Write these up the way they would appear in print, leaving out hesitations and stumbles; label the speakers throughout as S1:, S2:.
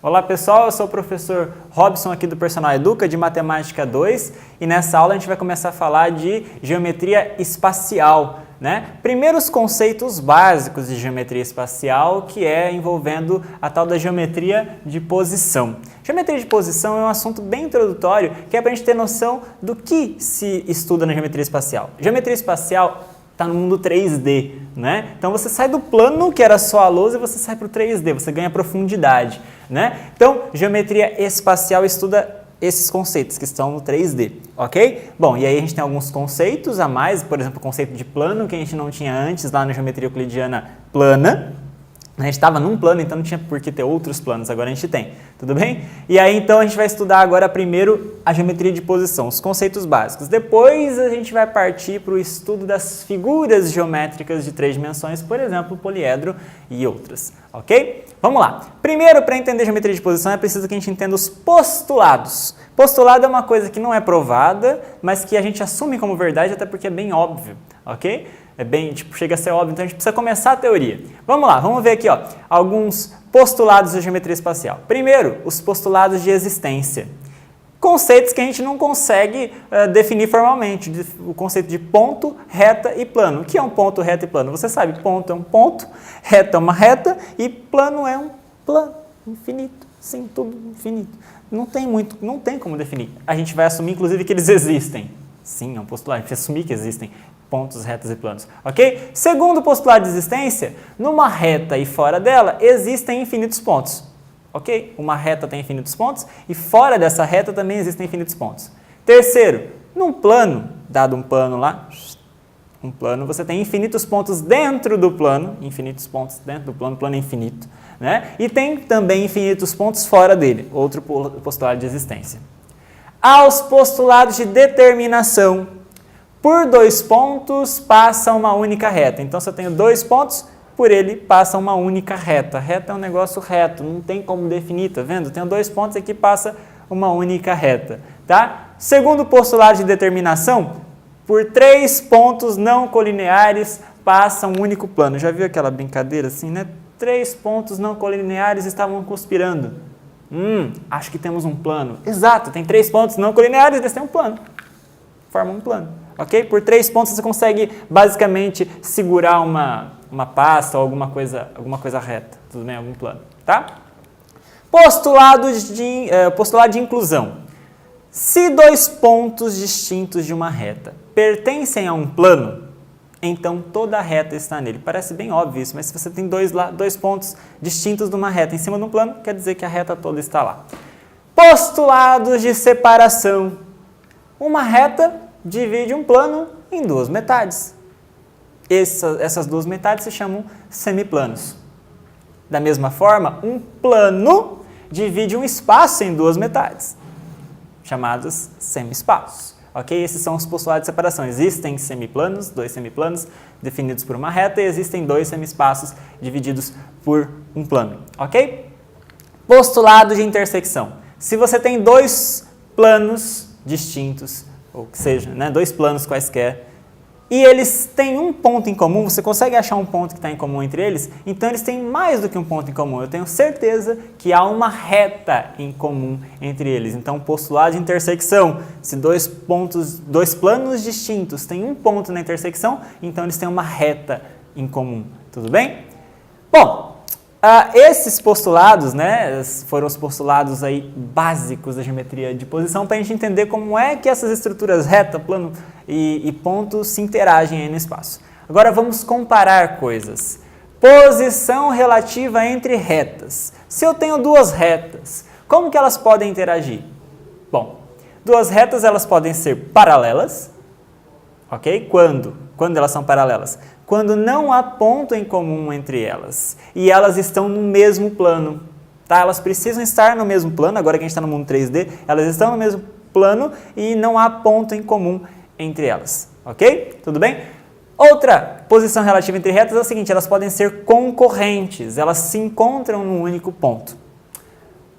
S1: Olá pessoal, eu sou o professor Robson aqui do Personal Educa de Matemática 2 e nessa aula a gente vai começar a falar de geometria espacial, né? Primeiros conceitos básicos de geometria espacial, que é envolvendo a tal da geometria de posição. Geometria de posição é um assunto bem introdutório que é para a gente ter noção do que se estuda na geometria espacial. Geometria espacial está no mundo 3D, né? Então você sai do plano, que era só a lousa, e você sai para o 3D, você ganha profundidade, né? Então, geometria espacial estuda esses conceitos que estão no 3D, ok? Bom, e aí a gente tem alguns conceitos a mais, por exemplo, o conceito de plano, que a gente não tinha antes lá na geometria euclidiana plana. A gente estava num plano, então não tinha por que ter outros planos, agora a gente tem, tudo bem? E aí então a gente vai estudar agora primeiro a geometria de posição, os conceitos básicos. Depois a gente vai partir para o estudo das figuras geométricas de 3 dimensões, por exemplo, poliedro e outras, ok? Vamos lá. Primeiro, para entender geometria de posição é preciso que a gente entenda os postulados. Postulado é uma coisa que não é provada, mas que a gente assume como verdade, até porque é bem óbvio, ok? É bem, chega a ser óbvio, então a gente precisa começar a teoria. Vamos lá, vamos ver aqui, ó, alguns postulados da geometria espacial. Primeiro, os postulados de existência. Conceitos que a gente não consegue definir formalmente. O conceito de ponto, reta e plano. O que é um ponto, reta e plano? Você sabe, ponto é um ponto, reta é uma reta e plano é um plano infinito. Sim, tudo infinito. Não tem como definir. A gente vai assumir, inclusive, que eles existem. Sim, é um postulado, a gente vai assumir que existem pontos, retas e planos, ok? Segundo postulado de existência, numa reta e fora dela existem infinitos pontos, ok? Uma reta tem infinitos pontos e fora dessa reta também existem infinitos pontos. Terceiro, num plano, dado um plano lá, um plano, você tem infinitos pontos dentro do plano, infinitos pontos dentro do plano, plano é infinito, né? E tem também infinitos pontos fora dele, outro postulado de existência. Aos postulados de determinação. Por 2 pontos passa uma única reta. Então, se eu tenho 2 pontos, por ele passa uma única reta. Reta é um negócio reto, não tem como definir, tá vendo? Eu tenho 2 pontos aqui, passa uma única reta, tá? Segundo postulado de determinação, por 3 pontos não colineares passa um único plano. Já viu aquela brincadeira assim, né? 3 pontos não colineares estavam conspirando. Acho que temos um plano. Exato, tem 3 pontos não colineares, eles têm um plano. Formam um plano. Ok? Por 3 pontos você consegue basicamente segurar uma pasta ou alguma coisa reta, tudo bem? Algum plano, tá? Postulado de inclusão. Se 2 pontos distintos de uma reta pertencem a um plano, então toda a reta está nele. Parece bem óbvio isso, mas se você tem 2 pontos distintos de uma reta em cima de um plano, quer dizer que a reta toda está lá. Postulados de separação. Uma reta divide um plano em 2 metades. Essas 2 metades se chamam semiplanos. Da mesma forma, um plano divide um espaço em 2 metades, chamados semi-espaços. Ok? Esses são os postulados de separação. Existem semiplanos, 2 semiplanos definidos por uma reta e existem 2 semi-espaços divididos por um plano. Ok? Postulado de intersecção. Se você tem 2 planos distintos, ou que seja, né, 2 planos quaisquer, e eles têm um ponto em comum, você consegue achar um ponto que está em comum entre eles, então eles têm mais do que um ponto em comum. Eu tenho certeza que há uma reta em comum entre eles. Então, postulado de intersecção, se 2 planos distintos têm um ponto na intersecção, então eles têm uma reta em comum. Tudo bem? Bom, esses postulados, né, foram os postulados aí básicos da geometria de posição para a gente entender como é que essas estruturas reta, plano e ponto se interagem aí no espaço. Agora vamos comparar coisas. Posição relativa entre retas. Se eu tenho 2 retas, como que elas podem interagir? Bom, 2 retas elas podem ser paralelas, ok? Quando elas são paralelas? Quando não há ponto em comum entre elas e elas estão no mesmo plano, tá? Elas precisam estar no mesmo plano, agora que a gente está no mundo 3D, elas estão no mesmo plano e não há ponto em comum entre elas, ok? Tudo bem? Outra posição relativa entre retas é a seguinte, elas podem ser concorrentes, elas se encontram num único ponto.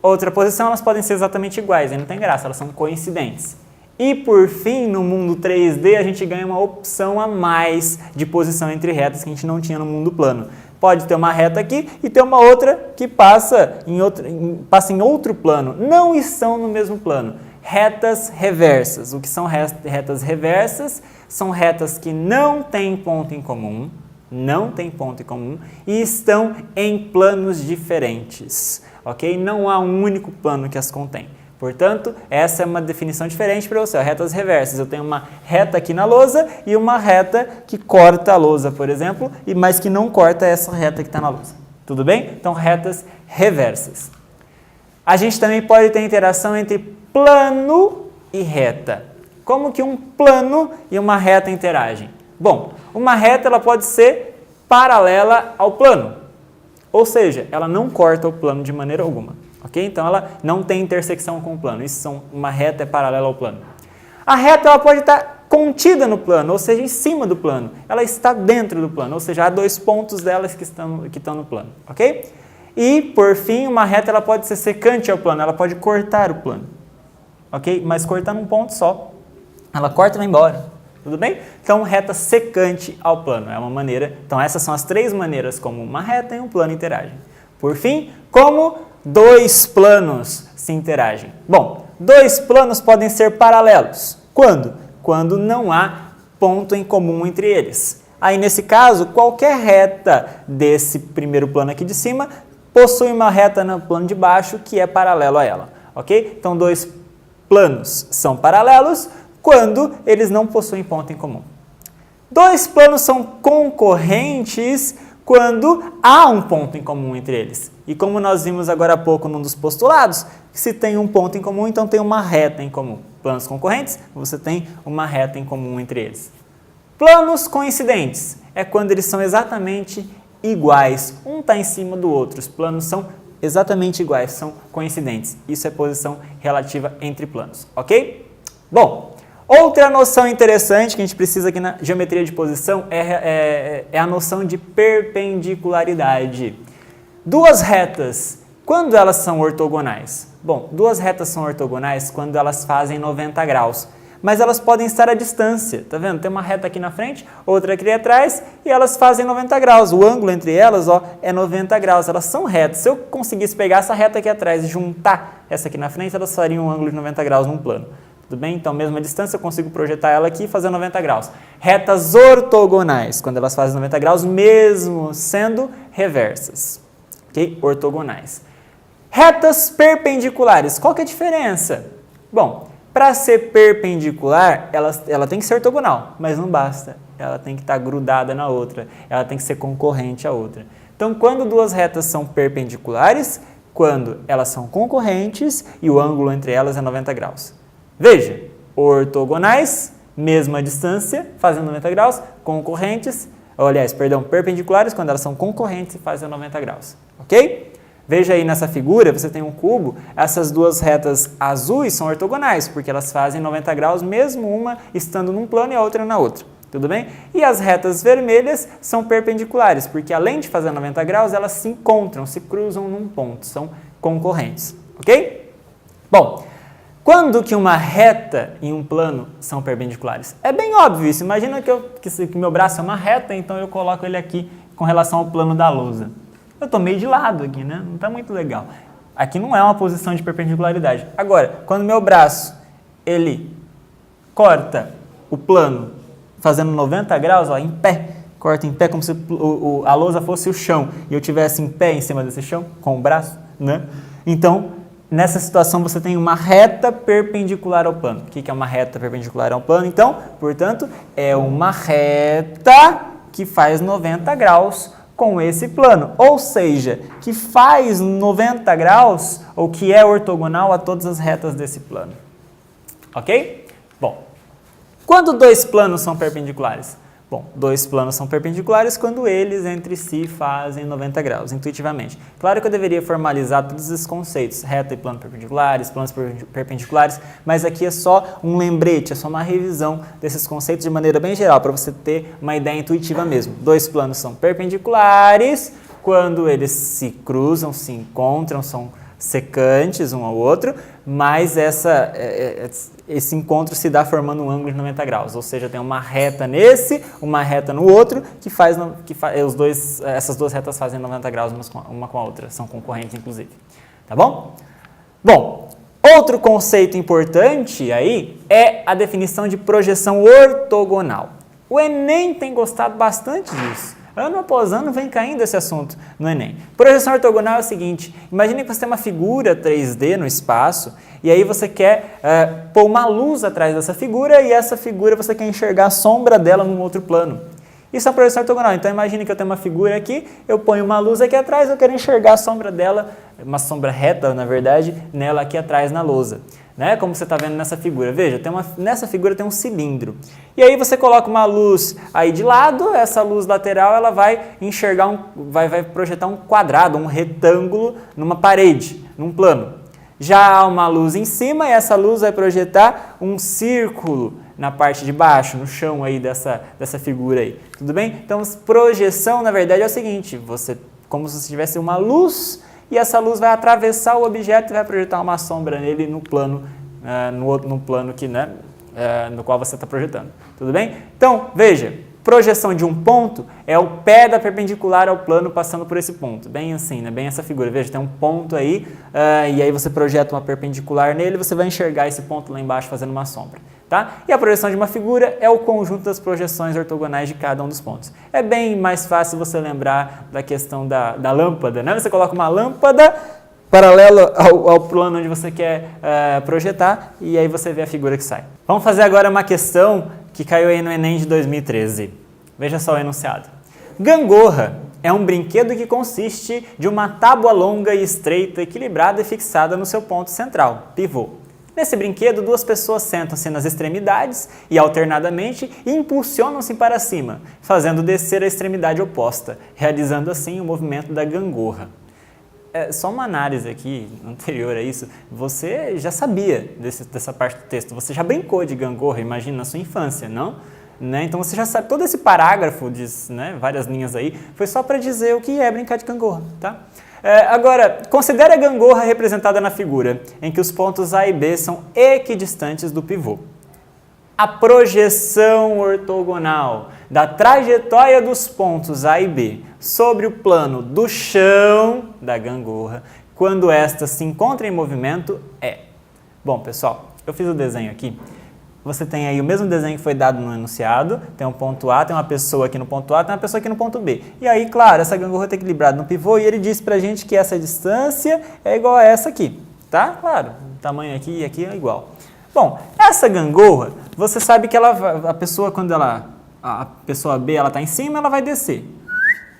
S1: Outra posição, elas podem ser exatamente iguais, aí não tem graça, elas são coincidentes. E, por fim, no mundo 3D, a gente ganha uma opção a mais de posição entre retas que a gente não tinha no mundo plano. Pode ter uma reta aqui e ter uma outra que passa em outro plano. Não estão no mesmo plano. Retas reversas. O que são retas reversas? São retas que não têm ponto em comum, e estão em planos diferentes, ok? Não há um único plano que as contém. Portanto, essa é uma definição diferente para você. Retas reversas, eu tenho uma reta aqui na lousa e uma reta que corta a lousa, por exemplo, mas que não corta essa reta que está na lousa. Tudo bem? Então, retas reversas. A gente também pode ter interação entre plano e reta. Como que um plano e uma reta interagem? Bom, uma reta ela pode ser paralela ao plano, ou seja, ela não corta o plano de maneira alguma. Okay? Então, ela não tem intersecção com o plano. Uma reta é paralela ao plano. A reta ela pode estar contida no plano, ou seja, em cima do plano. Ela está dentro do plano, ou seja, há dois pontos delas que estão no plano. Ok? E, por fim, uma reta ela pode ser secante ao plano, ela pode cortar o plano. Ok? Mas cortar num ponto só. Ela corta e vai embora. Tudo bem? Então, reta secante ao plano é uma maneira. Então, essas são as três maneiras como uma reta e um plano interagem. Por fim, como dois planos se interagem? Bom, dois planos podem ser paralelos. Quando? Quando não há ponto em comum entre eles. Aí, nesse caso, qualquer reta desse primeiro plano aqui de cima possui uma reta no plano de baixo que é paralelo a ela. Ok? Então, dois planos são paralelos quando eles não possuem ponto em comum. Dois planos são concorrentes quando há um ponto em comum entre eles. E como nós vimos agora há pouco num dos postulados, se tem um ponto em comum, então tem uma reta em comum. Planos concorrentes, você tem uma reta em comum entre eles. Planos coincidentes é quando eles são exatamente iguais. Um está em cima do outro. Os planos são exatamente iguais, são coincidentes. Isso é posição relativa entre planos, ok? Bom, outra noção interessante que a gente precisa aqui na geometria de posição é a noção de perpendicularidade. Duas retas, quando elas são ortogonais? Bom, duas retas são ortogonais quando elas fazem 90 graus, mas elas podem estar à distância, tá vendo? Tem uma reta aqui na frente, outra aqui atrás, e elas fazem 90 graus. O ângulo entre elas, ó, é 90 graus, elas são retas. Se eu conseguisse pegar essa reta aqui atrás e juntar essa aqui na frente, elas fariam um ângulo de 90 graus num plano. Tudo bem? Então, mesma distância, eu consigo projetar ela aqui e fazer 90 graus. Retas ortogonais, quando elas fazem 90 graus, mesmo sendo reversas. Ok? Ortogonais. Retas perpendiculares, qual que é a diferença? Bom, para ser perpendicular, ela tem que ser ortogonal, mas não basta. Ela tem que estar grudada na outra, ela tem que ser concorrente à outra. Então, quando duas retas são perpendiculares, quando elas são concorrentes e o ângulo entre elas é 90 graus. Veja, ortogonais, mesma distância, fazendo 90 graus, concorrentes, perpendiculares, quando elas são concorrentes e fazem 90 graus, ok? Veja aí nessa figura, você tem um cubo, essas duas retas azuis são ortogonais, porque elas fazem 90 graus, mesmo uma estando num plano e a outra na outra, tudo bem? E as retas vermelhas são perpendiculares, porque além de fazer 90 graus, elas se encontram, se cruzam num ponto, são concorrentes, ok? Bom, quando que uma reta e um plano são perpendiculares? É bem óbvio isso. Imagina que meu braço é uma reta, então eu coloco ele aqui com relação ao plano da lousa. Eu estou meio de lado aqui, né? Não está muito legal. Aqui não é uma posição de perpendicularidade. Agora, quando meu braço ele corta o plano fazendo 90 graus, ó, em pé, corta em pé como se a lousa fosse o chão e eu estivesse em pé em cima desse chão, com o braço, né? Então, nessa situação, você tem uma reta perpendicular ao plano. O que é uma reta perpendicular ao plano? Então, portanto, é uma reta que faz 90 graus com esse plano. Ou seja, que faz 90 graus, ou que é ortogonal a todas as retas desse plano. Ok? Bom, quando dois planos são perpendiculares? Bom, dois planos são perpendiculares quando eles entre si fazem 90 graus, intuitivamente. Claro que eu deveria formalizar todos esses conceitos, reta e plano perpendiculares, planos perpendiculares, mas aqui é só um lembrete, é só uma revisão desses conceitos de maneira bem geral, para você ter uma ideia intuitiva mesmo. Dois planos são perpendiculares quando eles se cruzam, se encontram, são secantes um ao outro, mas esse encontro se dá formando um ângulo de 90 graus, ou seja, tem uma reta nesse, uma reta no outro, essas duas retas fazem 90 graus uma com a outra, são concorrentes inclusive, tá bom? Bom, outro conceito importante aí é a definição de projeção ortogonal. O Enem tem gostado bastante disso. Ano após ano vem caindo esse assunto no Enem. Projeção ortogonal é o seguinte, imagine que você tem uma figura 3D no espaço e aí você quer pôr uma luz atrás dessa figura e essa figura você quer enxergar a sombra dela num outro plano. Isso é uma projeção ortogonal. Então imagine que eu tenho uma figura aqui, eu ponho uma luz aqui atrás, eu quero enxergar a sombra dela, uma sombra reta na verdade, nela aqui atrás na lousa. Né? Como você está vendo nessa figura. Veja, nessa figura tem um cilindro. E aí você coloca uma luz aí de lado, essa luz lateral ela vai enxergar, vai projetar um quadrado, um retângulo numa parede, num plano. Já há uma luz em cima e essa luz vai projetar um círculo na parte de baixo, no chão aí dessa figura aí. Tudo bem? Então, projeção na verdade é o seguinte, como se você tivesse uma luz e essa luz vai atravessar o objeto e vai projetar uma sombra nele no plano, no plano que, né, no qual você está projetando. Tudo bem? Então, veja, projeção de um ponto é o pé da perpendicular ao plano passando por esse ponto. Bem assim, né? Bem essa figura. Veja, tem um ponto aí, e aí você projeta uma perpendicular nele, você vai enxergar esse ponto lá embaixo fazendo uma sombra. Tá? E a projeção de uma figura é o conjunto das projeções ortogonais de cada um dos pontos. É bem mais fácil você lembrar da questão da lâmpada, né? Você coloca uma lâmpada paralela ao plano onde você quer projetar e aí você vê a figura que sai. Vamos fazer agora uma questão que caiu aí no Enem de 2013. Veja só o enunciado. Gangorra é um brinquedo que consiste de uma tábua longa e estreita, equilibrada e fixada no seu ponto central, pivô. Nesse brinquedo, duas pessoas sentam-se nas extremidades e, alternadamente, impulsionam-se para cima, fazendo descer a extremidade oposta, realizando assim o movimento da gangorra. Só uma análise aqui, anterior a isso, você já sabia dessa parte do texto, você já brincou de gangorra, imagina, na sua infância, não? Né? Então você já sabe, todo esse parágrafo, né, várias linhas aí, foi só para dizer o que é brincar de gangorra, tá? Agora, considere a gangorra representada na figura, em que os pontos A e B são equidistantes do pivô. A projeção ortogonal da trajetória dos pontos A e B sobre o plano do chão da gangorra, quando esta se encontra em movimento, é... Bom, pessoal, eu fiz o desenho aqui. Você tem aí o mesmo desenho que foi dado no enunciado, tem um ponto A, tem uma pessoa aqui no ponto A, tem uma pessoa aqui no ponto B. E aí, claro, essa gangorra está equilibrada no pivô e ele diz pra gente que essa distância é igual a essa aqui, tá? Claro, o tamanho aqui e aqui é igual. Bom, essa gangorra, você sabe que a pessoa, a pessoa B, ela está em cima, ela vai descer.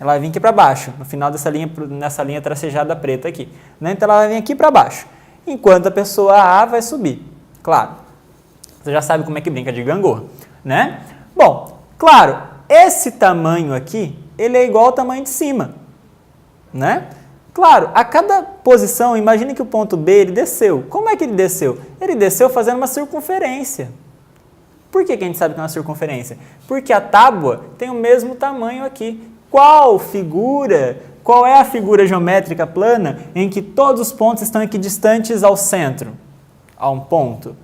S1: Ela vai vir aqui para baixo, no final nessa linha tracejada preta aqui. Né? Então ela vai vir aqui para baixo, enquanto a pessoa A vai subir, claro. Você já sabe como é que brinca de gangorra, né? Bom, claro, esse tamanho aqui, ele é igual ao tamanho de cima, né? Claro, a cada posição, imagine que o ponto B, ele desceu. Como é que ele desceu? Ele desceu fazendo uma circunferência. Por que a gente sabe que é uma circunferência? Porque a tábua tem o mesmo tamanho aqui. Qual é a figura geométrica plana em que todos os pontos estão equidistantes ao centro? A um ponto?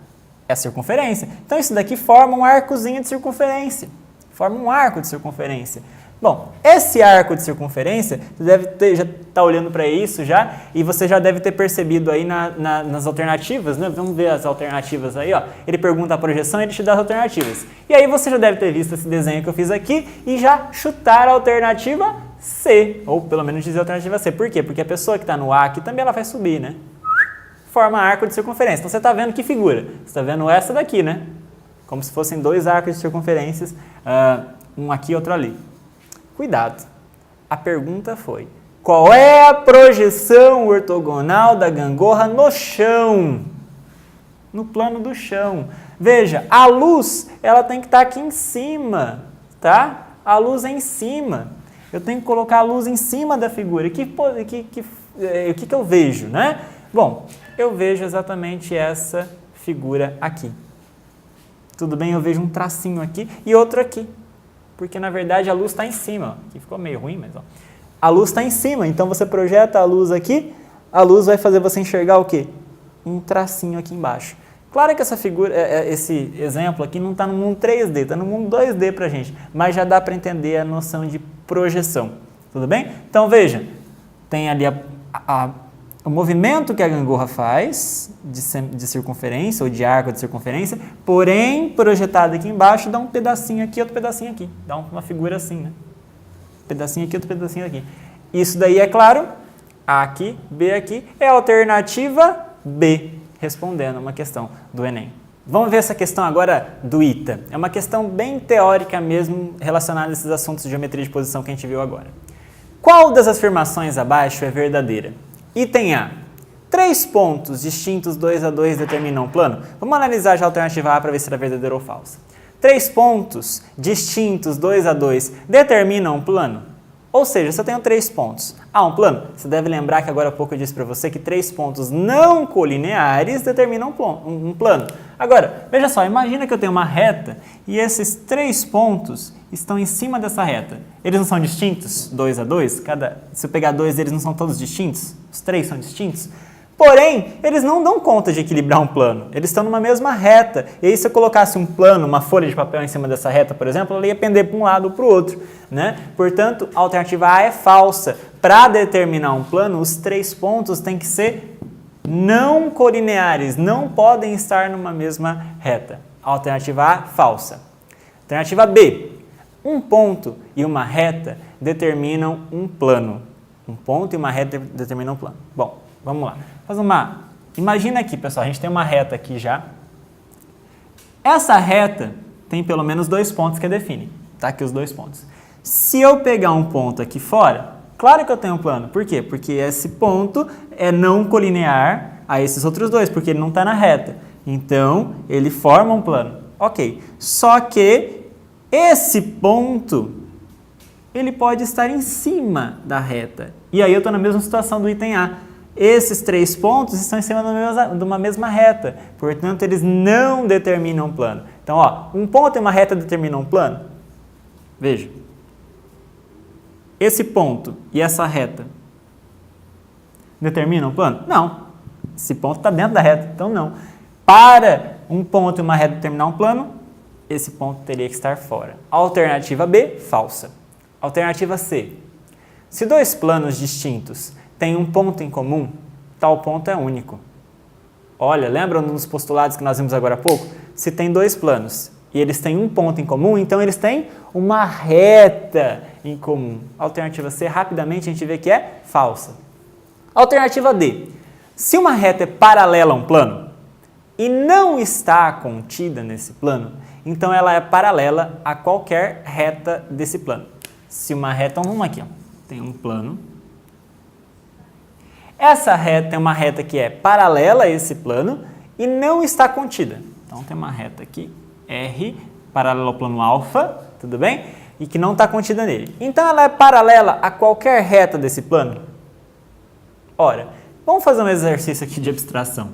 S1: É a circunferência. Então, isso daqui forma um arcozinho de circunferência. Forma um arco de circunferência. Bom, esse arco de circunferência, você já está olhando para isso já, e você já deve ter percebido aí nas alternativas, né? Vamos ver as alternativas aí, ó. Ele pergunta a projeção e ele te dá as alternativas. E aí você já deve ter visto esse desenho que eu fiz aqui e já chutar a alternativa C, ou pelo menos dizer a alternativa C. Por quê? Porque a pessoa que está no A aqui também ela vai subir, né? Forma arco de circunferência. Então você está vendo que figura? Você está vendo essa daqui, né? Como se fossem dois arcos de circunferências, um aqui e outro ali. Cuidado. A pergunta foi: qual é a projeção ortogonal da gangorra no chão? No plano do chão. Veja, a luz, ela tem que estar aqui em cima, tá? A luz é em cima. Eu tenho que colocar a luz em cima da figura. O que eu vejo, né? Bom, eu vejo exatamente essa figura aqui. Tudo bem? Eu vejo um tracinho aqui e outro aqui. Porque, na verdade, a luz está em cima. Aqui ficou meio ruim, mas... Ó. A luz está em cima, então você projeta a luz aqui, a luz vai fazer você enxergar o quê? Um tracinho aqui embaixo. Claro que essa figura, esse exemplo aqui não está no mundo 3D, está no mundo 2D para a gente, mas já dá para entender a noção de projeção, tudo bem? Então veja, tem ali o movimento que a gangorra faz de circunferência ou de arco de circunferência, porém projetado aqui embaixo dá um pedacinho aqui, outro pedacinho aqui, dá uma figura assim, né? Pedacinho aqui, outro pedacinho aqui. Isso daí é claro, A aqui, B aqui, é a alternativa B, respondendo uma questão do Enem. Vamos ver essa questão agora do ITA. É uma questão bem teórica mesmo, relacionada a esses assuntos de geometria de posição que a gente viu agora. Qual das afirmações abaixo é verdadeira? Item A. 3 pontos distintos 2 a 2 determinam um plano. Vamos analisar já a alternativa A para ver se é verdadeira ou falsa. 3 pontos distintos 2 a 2 determinam um plano? Ou seja, se eu tenho 3 pontos, há um plano? Você deve lembrar que agora há pouco eu disse para você que 3 pontos não colineares determinam um plano. Agora, veja só, imagina que eu tenho uma reta e esses 3 pontos estão em cima dessa reta. Eles não são distintos, 2 a 2? Se eu pegar 2, eles não são todos distintos? Os 3 são distintos? Porém, eles não dão conta de equilibrar um plano. Eles estão numa mesma reta. E aí, se eu colocasse um plano, uma folha de papel em cima dessa reta, por exemplo, ela ia pender para um lado ou para o outro, né? Portanto, a alternativa A é falsa. Para determinar um plano, os 3 pontos têm que ser não colineares, não podem estar numa mesma reta. Alternativa A, falsa. Alternativa B. Um ponto e uma reta determinam um plano. Um ponto e uma reta determinam um plano. Bom, vamos lá. Imagina aqui, pessoal, a gente tem uma reta aqui já. Essa reta tem pelo menos 2 pontos que a define. Tá aqui os 2 pontos. Se eu pegar um ponto aqui fora, claro que eu tenho um plano. Por quê? Porque esse ponto é não colinear a esses outros 2, porque ele não está na reta. Então, ele forma um plano. Ok. Só que esse ponto, ele pode estar em cima da reta. E aí eu estou na mesma situação do item A. Esses 3 pontos estão em cima de uma mesma reta, portanto, eles não determinam um plano. Então, ó, um ponto e uma reta determinam um plano? Veja. Esse ponto e essa reta determinam um plano? Não. Esse ponto está dentro da reta, então não. Para um ponto e uma reta determinar um plano, esse ponto teria que estar fora. Alternativa B, falsa. Alternativa C. Se 2 planos distintos têm um ponto em comum, tal ponto é único. Olha, lembram dos postulados que nós vimos agora há pouco? Se tem 2 planos e eles têm um ponto em comum, então eles têm uma reta em comum. Alternativa C, rapidamente a gente vê que é falsa. Alternativa D. Se uma reta é paralela a um plano e não está contida nesse plano, então ela é paralela a qualquer reta desse plano. Se uma reta, vamos aqui, ó, tem um plano. Essa reta é uma reta que é paralela a esse plano e não está contida. Então, tem uma reta aqui, R, paralela ao plano alfa, tudo bem? E que não está contida nele. Então, ela é paralela a qualquer reta desse plano? Ora, vamos fazer um exercício aqui de abstração.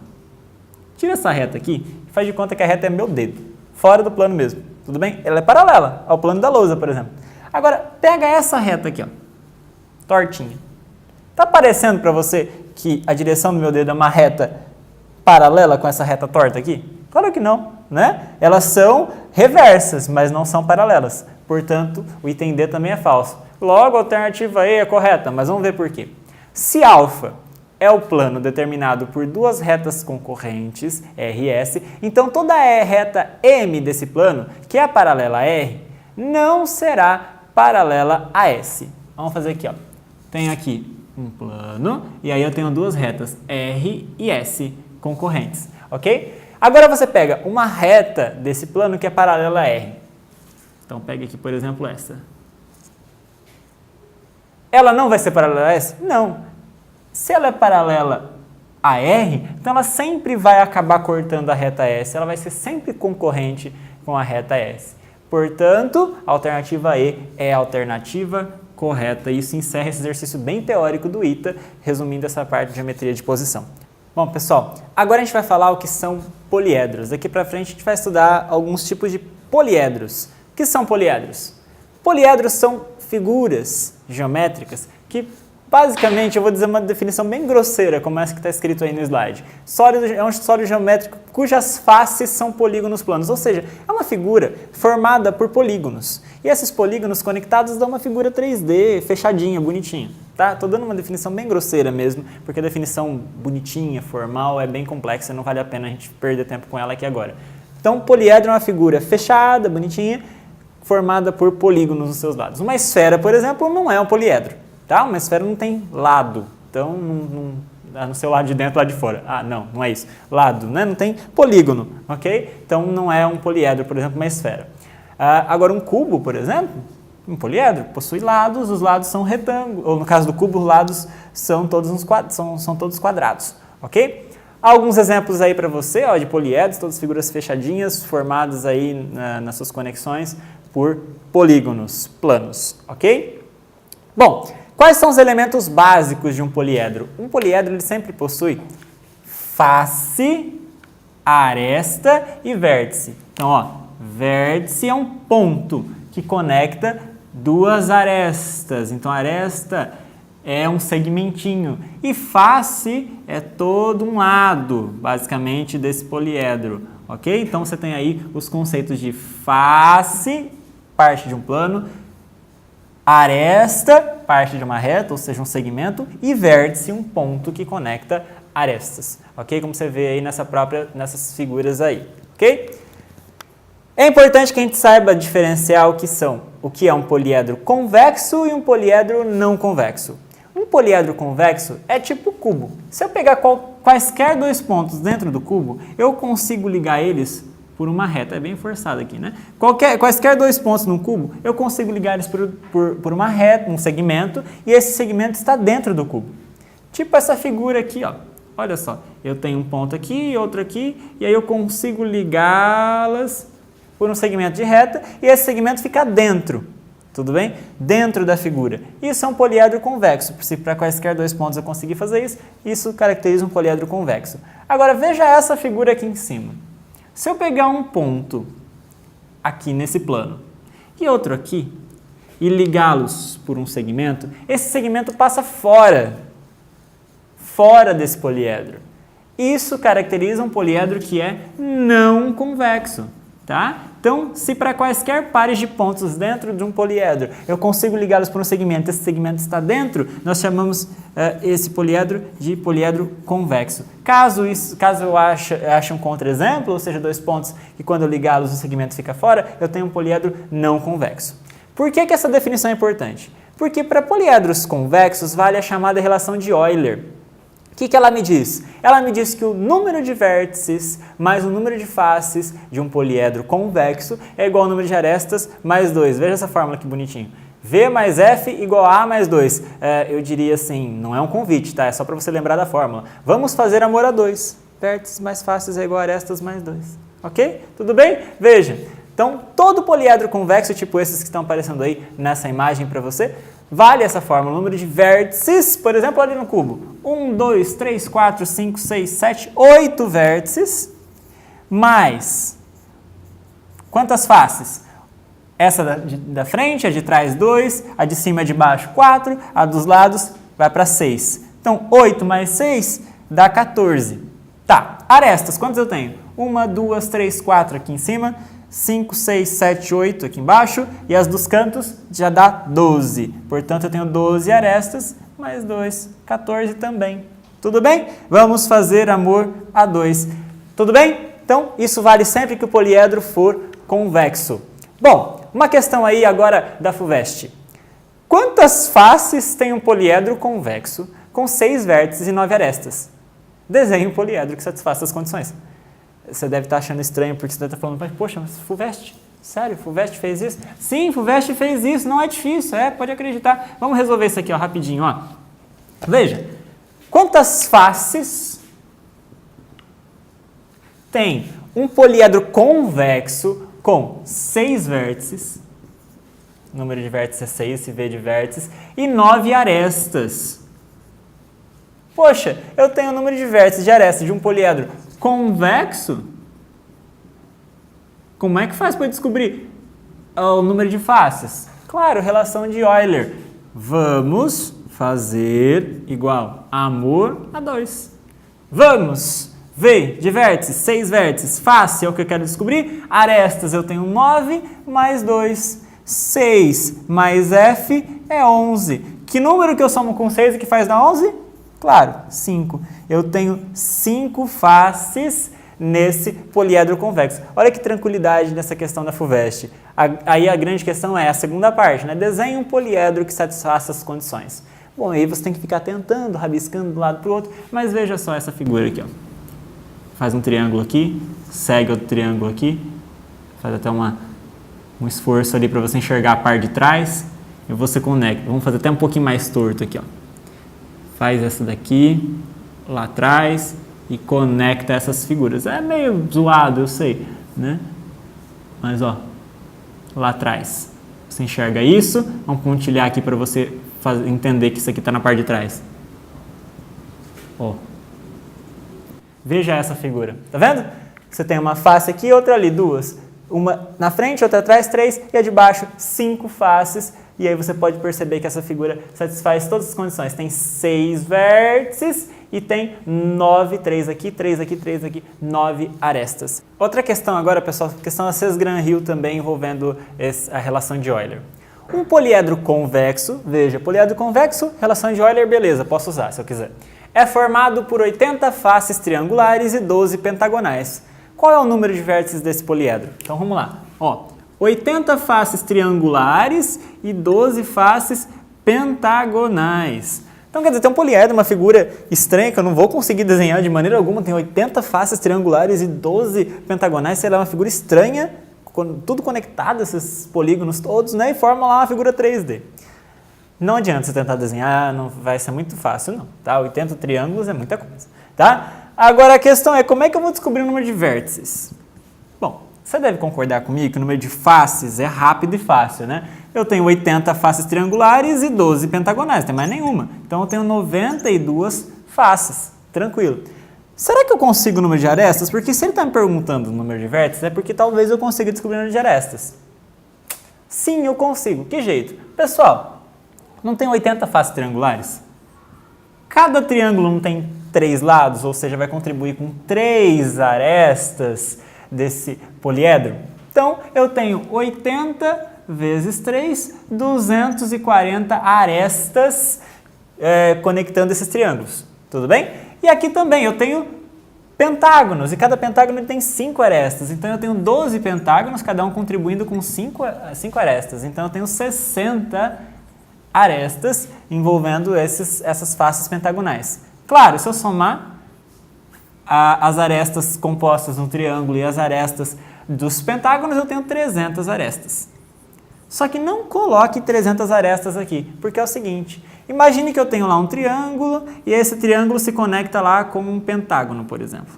S1: Tira essa reta aqui e faz de conta que a reta é meu dedo, fora do plano mesmo, tudo bem? Ela é paralela ao plano da lousa, por exemplo. Agora, pega essa reta aqui, ó, tortinha. Está parecendo para você que a direção do meu dedo é uma reta paralela com essa reta torta aqui? Claro que não, né? Elas são reversas, mas não são paralelas. Portanto, o item D também é falso. Logo, a alternativa E é correta, mas vamos ver por quê. Se alfa é o plano determinado por 2 retas concorrentes, R e S, então toda a reta M desse plano, que é paralela a R, não será paralela a S. Vamos fazer aqui, ó. Tenho aqui um plano, e aí eu tenho 2 retas, R e S, concorrentes, ok? Agora você pega uma reta desse plano que é paralela a R. Então, pega aqui, por exemplo, essa. Ela não vai ser paralela a S? Não. Se ela é paralela a R, então ela sempre vai acabar cortando a reta S, ela vai ser sempre concorrente com a reta S. Portanto, a alternativa E é a alternativa correta. Isso encerra esse exercício bem teórico do ITA, resumindo essa parte de geometria de posição. Bom, pessoal, agora a gente vai falar o que são poliedros. Daqui para frente a gente vai estudar alguns tipos de poliedros. O que são poliedros? Poliedros são figuras geométricas que Basicamente, eu vou dizer uma definição bem grosseira, como essa que está escrito aí no slide. Sólido é um sólido geométrico cujas faces são polígonos planos, ou seja, é uma figura formada por polígonos. E esses polígonos conectados dão uma figura 3D, fechadinha, bonitinha. Tá? Estou dando uma definição bem grosseira mesmo, porque a definição bonitinha, formal, é bem complexa, não vale a pena a gente perder tempo com ela aqui agora. Então, poliedro é uma figura fechada, bonitinha, formada por polígonos nos seus lados. Uma esfera, por exemplo, não é um poliedro. Tá? Uma esfera não tem lado, então no seu lado de dentro, lado de fora. Ah, não é isso. Lado, né? Não tem polígono, ok? Então não é um poliedro, por exemplo, uma esfera. Agora um cubo, por exemplo, um poliedro possui lados, os lados são retângulos, ou no caso do cubo, os lados são todos quadrados, ok? Alguns exemplos aí para você, ó, de poliedros, todas figuras fechadinhas, formadas aí nas suas conexões por polígonos planos, ok? Bom, quais são os elementos básicos de um poliedro? Um poliedro ele sempre possui face, aresta e vértice. Então, ó, vértice é um ponto que conecta duas arestas. Então, aresta é um segmentinho e face é todo um lado, basicamente, desse poliedro, ok? Então, você tem aí os conceitos de face, parte de um plano, aresta, parte de uma reta, ou seja, um segmento, e vértice, um ponto que conecta arestas, ok? Como você vê aí nessas figuras aí, ok? É importante que a gente saiba diferenciar o que é um poliedro convexo e um poliedro não convexo. Um poliedro convexo é tipo cubo. Se eu pegar quaisquer dois pontos dentro do cubo, eu consigo ligar eles por uma reta. É bem forçado aqui, né? Quaisquer dois pontos no cubo, eu consigo ligar eles por uma reta, um segmento, e esse segmento está dentro do cubo. Tipo essa figura aqui, ó. Olha só, eu tenho um ponto aqui e outro aqui, e aí eu consigo ligá-las por um segmento de reta, e esse segmento fica dentro. Tudo bem? Dentro da figura. Isso é um poliedro convexo. Se para quaisquer dois pontos eu conseguir fazer isso, isso caracteriza um poliedro convexo. Agora, veja essa figura aqui em cima. Se eu pegar um ponto aqui nesse plano e outro aqui e ligá-los por um segmento, esse segmento passa fora desse poliedro. Isso caracteriza um poliedro que é não convexo. Tá? Então, se para quaisquer pares de pontos dentro de um poliedro eu consigo ligá-los por um segmento, esse segmento está dentro, nós chamamos esse poliedro de poliedro convexo. Caso eu ache um contra-exemplo, ou seja, dois pontos que quando eu ligá-los o segmento fica fora, eu tenho um poliedro não convexo. Por que essa definição é importante? Porque para poliedros convexos vale a chamada relação de Euler. O que ela me diz? Ela me diz que o número de vértices mais o número de faces de um poliedro convexo é igual ao número de arestas mais 2. Veja essa fórmula que bonitinho. V mais F igual a A mais 2. Eu diria assim, não é um convite, tá? É só para você lembrar da fórmula. Vamos fazer amor a 2. Vértices mais faces é igual a arestas mais 2. Ok? Tudo bem? Veja. Então, todo poliedro convexo, tipo esses que estão aparecendo aí nessa imagem para você, vale essa fórmula. O número de vértices, por exemplo, ali no cubo. 1, 2, 3, 4, 5, 6, 7, 8 vértices, mais quantas faces? Essa da frente, a de trás 2, a de cima e de baixo 4, a dos lados vai para 6. Então, 8 mais 6 dá 14. Tá, arestas, quantas eu tenho? 1, 2, 3, 4 aqui em cima, 5, 6, 7, 8 aqui embaixo, e as dos cantos já dá 12. Portanto, eu tenho 12 arestas, mais 2, 14 também. Tudo bem? Vamos fazer amor a 2. Tudo bem? Então, isso vale sempre que o poliedro for convexo. Bom, uma questão aí agora da FUVEST. Quantas faces tem um poliedro convexo com 6 vértices e 9 arestas? Desenhe um poliedro que satisfaça as condições. Você deve estar achando estranho porque você deve estar falando, mas poxa, mas FUVEST, sério, FUVEST fez isso? Sim, FUVEST fez isso, não é difícil, pode acreditar. Vamos resolver isso aqui, ó, rapidinho, ó. Veja, quantas faces tem um poliedro convexo com 6 vértices, o número de vértices é 6, se V de vértices, e 9 arestas? Poxa, eu tenho o número de vértices de arestas de um poliedro convexo? Como é que faz para descobrir o número de faces? Claro, relação de Euler. Vamos fazer igual amor a 2. Vamos ver de vértices, 6 vértices, face é o que eu quero descobrir, arestas eu tenho 9 mais 2, 6 mais f é 11. Que número que eu somo com 6 e que faz dar 11? Claro, 5. Eu tenho 5 faces nesse poliedro convexo. Olha que tranquilidade nessa questão da FUVEST. Aí a grande questão é a segunda parte, né? Desenhe um poliedro que satisfaça as condições. Bom, aí você tem que ficar tentando, rabiscando de um lado para o outro, mas veja só essa figura aqui, ó. Faz um triângulo aqui, segue outro triângulo aqui, faz até um esforço ali para você enxergar a parte de trás, e você conecta. Vamos fazer até um pouquinho mais torto aqui, ó. Faz essa daqui, lá atrás, e conecta essas figuras. É meio zoado, eu sei, né? Mas, ó, lá atrás. Você enxerga isso, vamos pontilhar aqui para você entender que isso aqui está na parte de trás. Ó. Veja essa figura, tá vendo? Você tem uma face aqui e outra ali, duas. Uma na frente, outra atrás, 3, e a de baixo, 5 faces. E aí você pode perceber que essa figura satisfaz todas as condições. Tem 6 vértices e tem 9, 3 aqui, 3 aqui, 3 aqui, 9 arestas. Outra questão agora, pessoal, questão da Cesgran-Hill também envolvendo a relação de Euler. Um poliedro convexo, veja, poliedro convexo, relação de Euler, beleza, posso usar se eu quiser. É formado por 80 faces triangulares e 12 pentagonais. Qual é o número de vértices desse poliedro? Então vamos lá. Ó, 80 faces triangulares e 12 faces pentagonais. Então quer dizer, tem um poliedro, uma figura estranha que eu não vou conseguir desenhar de maneira alguma. Tem 80 faces triangulares e 12 pentagonais. Sei lá, uma figura estranha, tudo conectado, esses polígonos todos, né? E forma lá uma figura 3D. Não adianta você tentar desenhar, não vai ser muito fácil não, tá? 80 triângulos é muita coisa, tá? Agora a questão é, como é que eu vou descobrir o número de vértices? Bom, você deve concordar comigo que o número de faces é rápido e fácil, né? Eu tenho 80 faces triangulares e 12 pentagonais, não tem mais nenhuma. Então eu tenho 92 faces, tranquilo. Será que eu consigo o número de arestas? Porque se ele está me perguntando o número de vértices, é porque talvez eu consiga descobrir o número de arestas. Sim, eu consigo. Que jeito? Pessoal, não tem 80 faces triangulares? Cada triângulo não tem 3 lados, ou seja, vai contribuir com 3 arestas desse poliedro? Então, eu tenho 80 vezes 3, 240 arestas conectando esses triângulos. Tudo bem? E aqui também eu tenho pentágonos, e cada pentágono tem 5 arestas. Então, eu tenho 12 pentágonos, cada um contribuindo com 5 arestas. Então, eu tenho 60 arestas envolvendo essas faces pentagonais. Claro, se eu somar as arestas compostas no triângulo e as arestas dos pentágonos, eu tenho 300 arestas. Só que não coloque 300 arestas aqui, porque é o seguinte, imagine que eu tenho lá um triângulo e esse triângulo se conecta lá com um pentágono, por exemplo.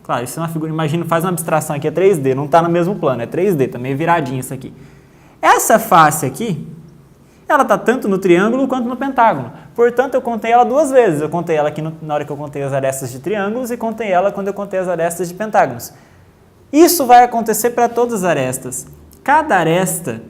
S1: Claro, isso é uma figura, imagina, faz uma abstração aqui, é 3D, não está no mesmo plano, é 3D, está meio viradinho isso aqui. Essa face aqui, ela está tanto no triângulo quanto no pentágono. Portanto, eu contei ela 2 vezes. Eu contei ela aqui na hora que eu contei as arestas de triângulos e contei ela quando eu contei as arestas de pentágonos. Isso vai acontecer para todas as arestas. Cada aresta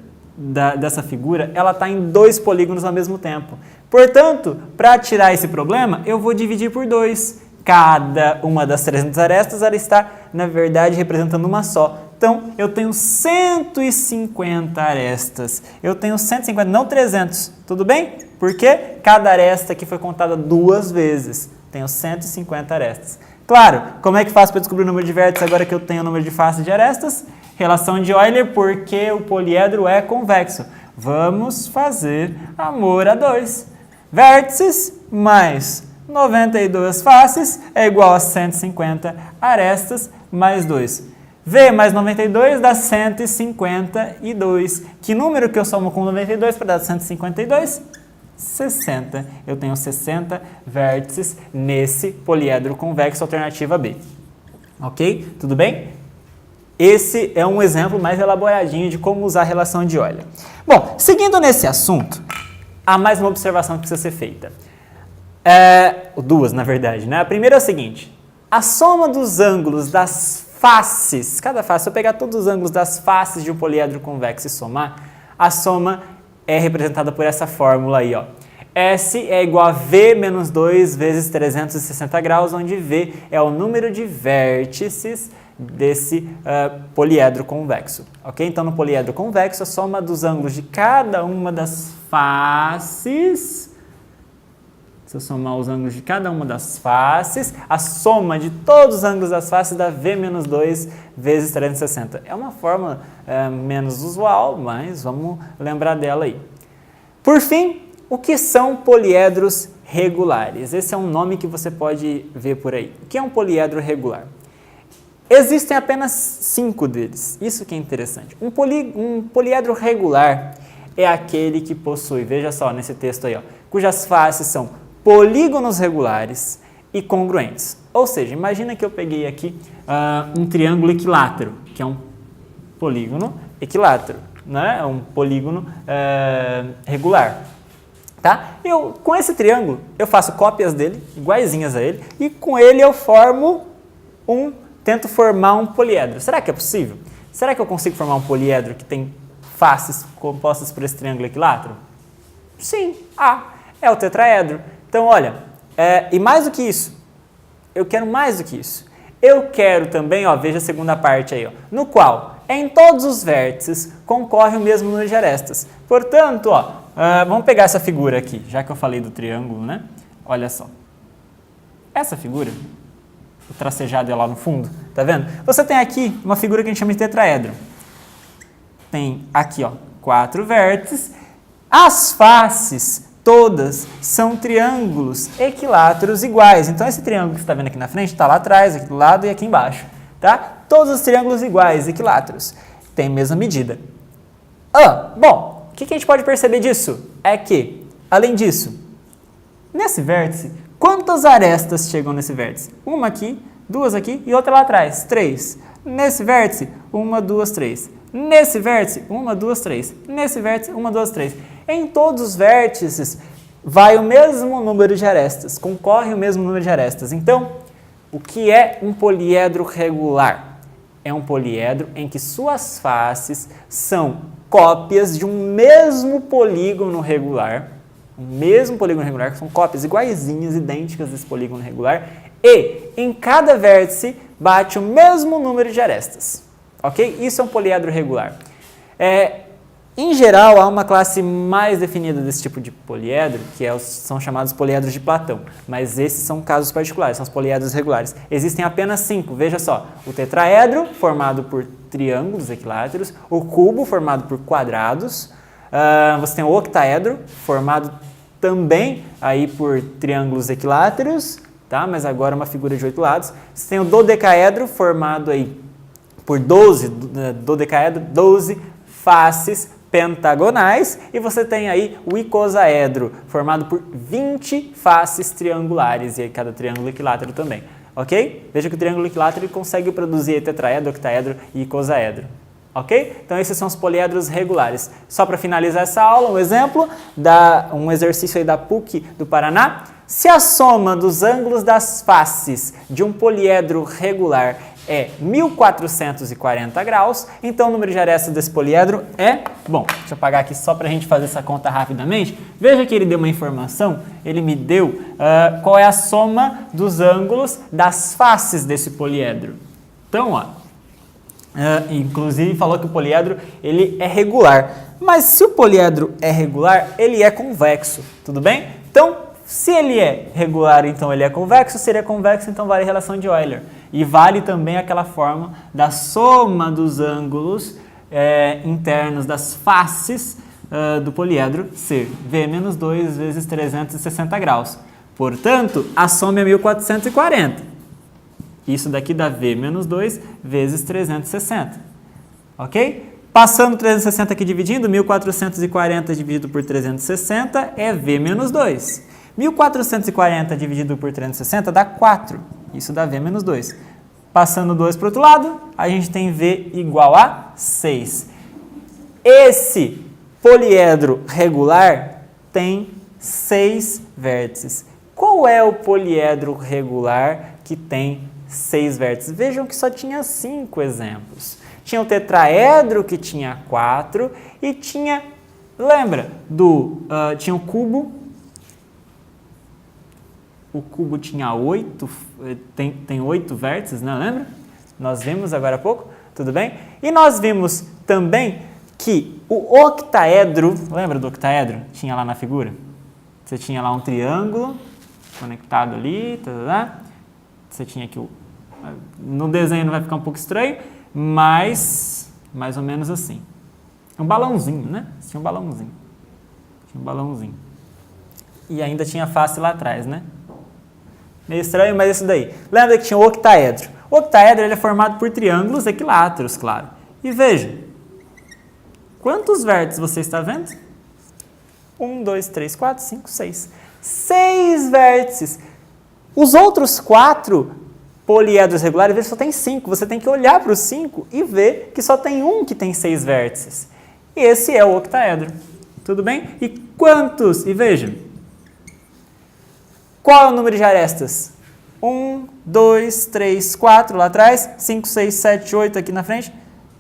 S1: dessa figura, ela está em 2 polígonos ao mesmo tempo. Portanto, para tirar esse problema, eu vou dividir por 2. Cada uma das 300 arestas, ela está, na verdade, representando uma só. Então, eu tenho 150 arestas. Eu tenho 150, não 300. Tudo bem? Porque cada aresta aqui foi contada 2 vezes. Tenho 150 arestas. Claro, como é que faço para descobrir o número de vértices agora que eu tenho o número de faces de arestas? Relação de Euler, porque o poliedro é convexo. Vamos fazer amor a 2. Vértices mais 92 faces é igual a 150 arestas mais 2. V mais 92 dá 152. Que número que eu somo com 92 para dar 152? 60. Eu tenho 60 vértices nesse poliedro convexo, alternativa B. Ok? Tudo bem? Esse é um exemplo mais elaboradinho de como usar a relação de Euler. Bom, seguindo nesse assunto, há mais uma observação que precisa ser feita. Duas, na verdade, né? A primeira é o seguinte, a soma dos ângulos das faces, cada face, se eu pegar todos os ângulos das faces de um poliedro convexo e somar, a soma é representada por essa fórmula aí, ó. S é igual a V menos 2 vezes 360 graus, onde V é o número de vértices desse poliedro convexo, ok? Então, no poliedro convexo, a soma dos ângulos de cada uma das faces, se eu somar os ângulos de cada uma das faces, a soma de todos os ângulos das faces dá V menos 2 vezes 360. É uma fórmula menos usual, mas vamos lembrar dela aí. Por fim, o que são poliedros regulares? Esse é um nome que você pode ver por aí. O que é um poliedro regular? Existem apenas 5 deles, isso que é interessante. Um poliedro regular é aquele que possui, veja só nesse texto aí, ó, cujas faces são polígonos regulares e congruentes. Ou seja, imagina que eu peguei aqui um triângulo equilátero, que é um polígono equilátero, né? É um polígono regular. Tá? Com esse triângulo, eu faço cópias dele, iguaizinhas a ele, e com ele eu tento formar um poliedro. Será que é possível? Será que eu consigo formar um poliedro que tem faces compostas por esse triângulo equilátero? Sim, é o tetraedro. Então, olha, e mais do que isso, eu quero mais do que isso. Eu quero também, ó, veja a segunda parte aí, ó, no qual em todos os vértices concorre o mesmo número de arestas. Portanto, ó, vamos pegar essa figura aqui, já que eu falei do triângulo, né? Olha só. Essa figura, o tracejado é lá no fundo, tá vendo? Você tem aqui uma figura que a gente chama de tetraedro. Tem aqui, ó, 4 vértices. As faces todas são triângulos equiláteros iguais. Então, esse triângulo que você está vendo aqui na frente está lá atrás, aqui do lado e aqui embaixo, tá? Todos os triângulos iguais, equiláteros, têm a mesma medida. Bom, o que a gente pode perceber disso? É que, além disso, nesse vértice, quantas arestas chegam nesse vértice? Uma aqui, 2 aqui e outra lá atrás, 3. Nesse vértice, 1, 2, 3. Nesse vértice, 1, 2, 3. Nesse vértice, 1, 2, 3. Em todos os vértices, vai o mesmo número de arestas, concorre o mesmo número de arestas. Então, o que é um poliedro regular? É um poliedro em que suas faces são cópias de um mesmo polígono regular, que são cópias iguaizinhas, idênticas desse polígono regular, e em cada vértice bate o mesmo número de arestas, ok? Isso é um poliedro regular. Em geral, há uma classe mais definida desse tipo de poliedro, que são chamados poliedros de Platão, mas esses são casos particulares, são os poliedros regulares. Existem apenas 5, veja só, o tetraedro, formado por triângulos equiláteros, o cubo, formado por quadrados, você tem o octaedro, formado também aí por triângulos equiláteros, tá? Mas agora é uma figura de 8 lados. Você tem o dodecaedro, formado aí por 12 faces pentagonais, e você tem aí o icosaedro, formado por 20 faces triangulares, e aí cada triângulo equilátero também, ok? Veja que o triângulo equilátero consegue produzir tetraedro, octaedro e icosaedro, ok? Então esses são os poliedros regulares. Só para finalizar essa aula, um exemplo, um exercício aí da PUC do Paraná. Se a soma dos ângulos das faces de um poliedro regular é 1440 graus, então o número de arestas desse poliedro é... Bom, deixa eu apagar aqui só para a gente fazer essa conta rapidamente. Veja que ele deu uma informação, ele me deu qual é a soma dos ângulos das faces desse poliedro. Então, ó, inclusive falou que o poliedro ele é regular, mas se o poliedro é regular, ele é convexo, tudo bem? Então, se ele é regular, então ele é convexo, se ele é convexo, então vale a relação de Euler. E vale também aquela forma da soma dos ângulos internos das faces do poliedro ser V menos 2 vezes 360 graus. Portanto, a soma é 1440. Isso daqui dá V menos 2 vezes 360. Ok? Passando 360 aqui dividindo, 1440 dividido por 360 é V menos 2. 1440 dividido por 360 dá 4. Isso dá V menos 2. Passando 2 para o outro lado, a gente tem V igual a 6. Esse poliedro regular tem 6 vértices. Qual é o poliedro regular que tem 6 vértices? Vejam que só tinha 5 exemplos. Tinha o tetraedro que tinha 4 e tinha Lembra tinha o cubo tinha 8, tem 8 vértices, né? Lembra? Nós vimos agora há pouco, tudo bem? E nós vimos também que o octaedro, lembra do octaedro? Tinha lá na figura? Você tinha lá um triângulo conectado ali, você tinha aqui no desenho não vai ficar um pouco estranho, mas mais ou menos assim. Um balãozinho, né? Tinha um balãozinho. E ainda tinha face lá atrás, né? Meio estranho, mas isso daí. Lembra que tinha o octaedro. O octaedro ele é formado por triângulos equiláteros, claro. E veja, quantos vértices você está vendo? 1, 2, 3, 4, 5, 6. 6 vértices. Os outros 4 poliedros regulares, veja, só tem 5. Você tem que olhar para os 5 e ver que só tem um que tem 6 vértices. E esse é o octaedro. Tudo bem? E quantos? E veja, qual é o número de arestas? 1, 2, 3, 4 lá atrás, 5, 6, 7, 8 aqui na frente,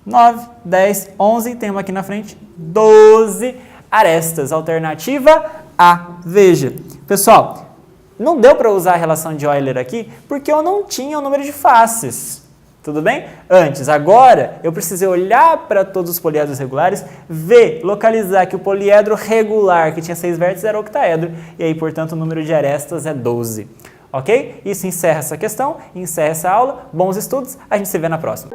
S1: 9, 10, 11, tem uma aqui na frente, 12 arestas. Alternativa A. Veja, pessoal, não deu para usar a relação de Euler aqui porque eu não tinha o número de faces. Tudo bem? Agora, eu precisei olhar para todos os poliedros regulares, ver, localizar que o poliedro regular, que tinha 6 vértices, era o octaedro, e aí, portanto, o número de arestas é 12. Ok? Isso encerra essa questão, encerra essa aula. Bons estudos, a gente se vê na próxima.